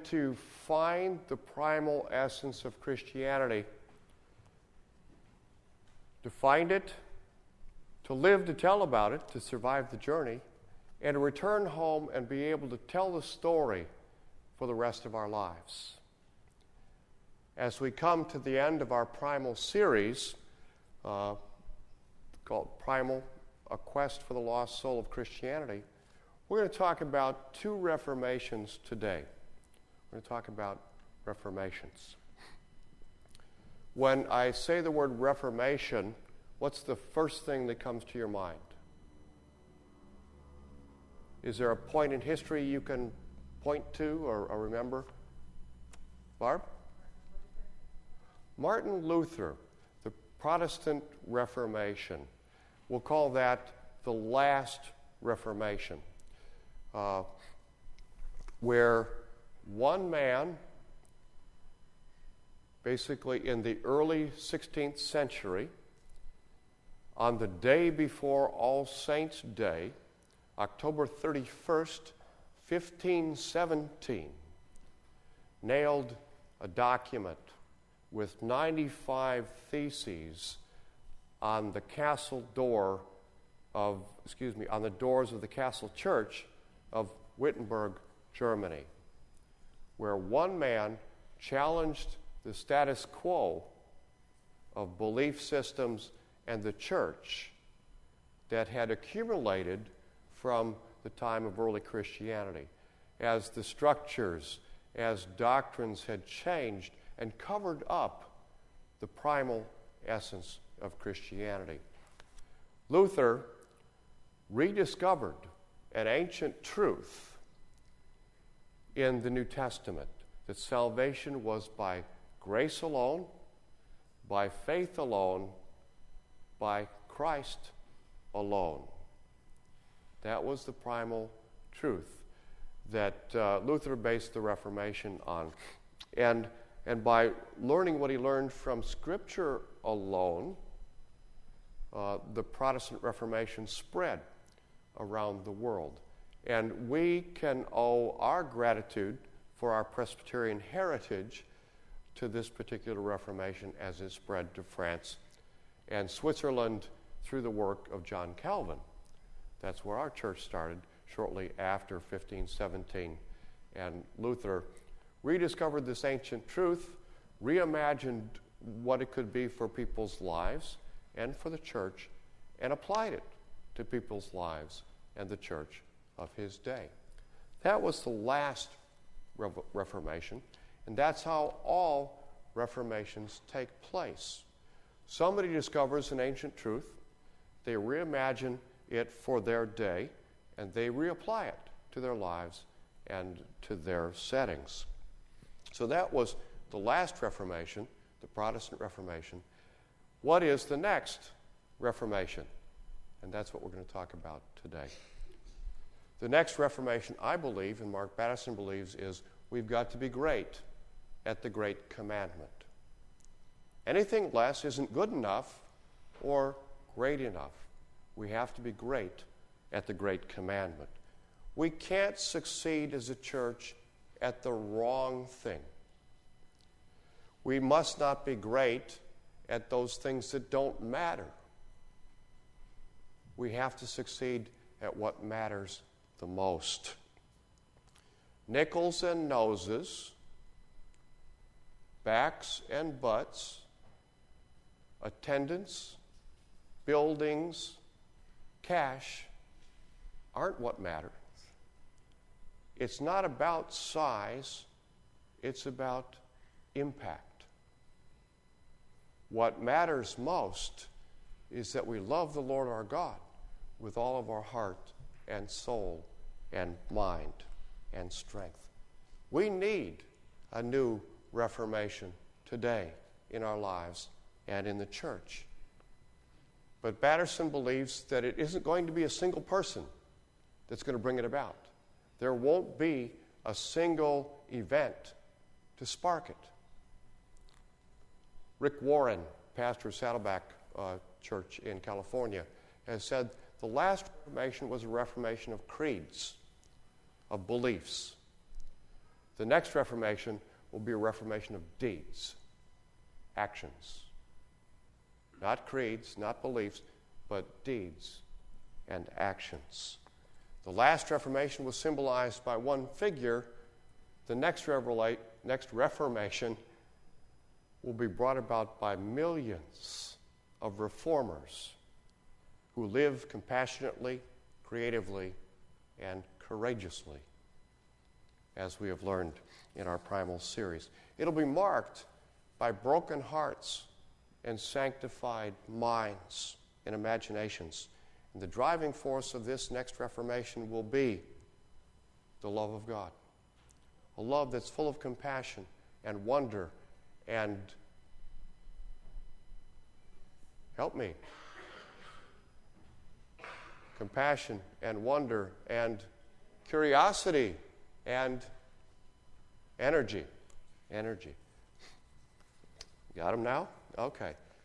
to find the primal essence of Christianity, to find it, to live to tell about it, to survive the journey, and to return home and be able to tell the story for the rest of our lives. As we come to the end of our Primal series, called Primal, A Quest for the Lost Soul of Christianity, we're going to talk about two reformations today. We're going to talk about reformations. When I say the word reformation, what's the first thing that comes to your mind? Is there a point in history you can point to or remember? Barb? Martin Luther, the Protestant Reformation. We'll call that the last Reformation, where one man, basically in the early 16th century, on the day before All Saints' Day, October 31st, 1517, nailed a document with 95 theses on the castle door of, on the doors of the castle church of Wittenberg, Germany, where one man challenged the status quo of belief systems and the church that had accumulated from the time of early Christianity, as the structures, as doctrines had changed and covered up the primal essence of Christianity. Luther rediscovered an ancient truth in the New Testament, that salvation was by grace alone, by faith alone, by Christ alone. That was the primal truth that Luther based the Reformation on. And by learning what he learned from Scripture alone, the Protestant Reformation spread around the world. And we can owe our gratitude for our Presbyterian heritage to this particular Reformation as it spread to France and Switzerland through the work of John Calvin. That's where our church started shortly after 1517. And Luther rediscovered this ancient truth, reimagined what it could be for people's lives and for the church, and applied it to people's lives and the church of his day. That was the last Reformation, and that's how all Reformations take place. Somebody discovers an ancient truth, they reimagine it for their day, and they reapply it to their lives and to their settings. So that was the last Reformation, the Protestant Reformation. What is the next Reformation? And that's what we're going to talk about today. The next Reformation, I believe, and Mark Batterson believes, is we've got to be great at the Great Commandment. Anything less isn't good enough or great enough. We have to be great at the Great Commandment. We can't succeed as a church at the wrong thing. We must not be great at those things that don't matter. We have to succeed at what matters the most. Nickels and noses, backs and butts, attendance, buildings, cash aren't what matter. It's not about size, it's about impact. What matters most is that we love the Lord our God with all of our heart and soul and mind and strength. We need a new Reformation today in our lives and in the church. But Batterson believes that it isn't going to be a single person that's going to bring it about. There won't be a single event to spark it. Rick Warren, pastor of Saddleback Church in California, has said the last Reformation was a reformation of creeds, of beliefs. The next Reformation will be a reformation of deeds, actions. Not creeds, not beliefs, but deeds and actions. The last Reformation was symbolized by one figure. The next Reformation will be brought about by millions of reformers who live compassionately, creatively, and courageously, as we have learned in our Primal series. It'll be marked by broken hearts and sanctified minds and imaginations. And the driving force of this next Reformation will be the love of God. A love that's full of compassion and wonder and, help me, compassion and wonder and curiosity and energy. Got them now? Okay.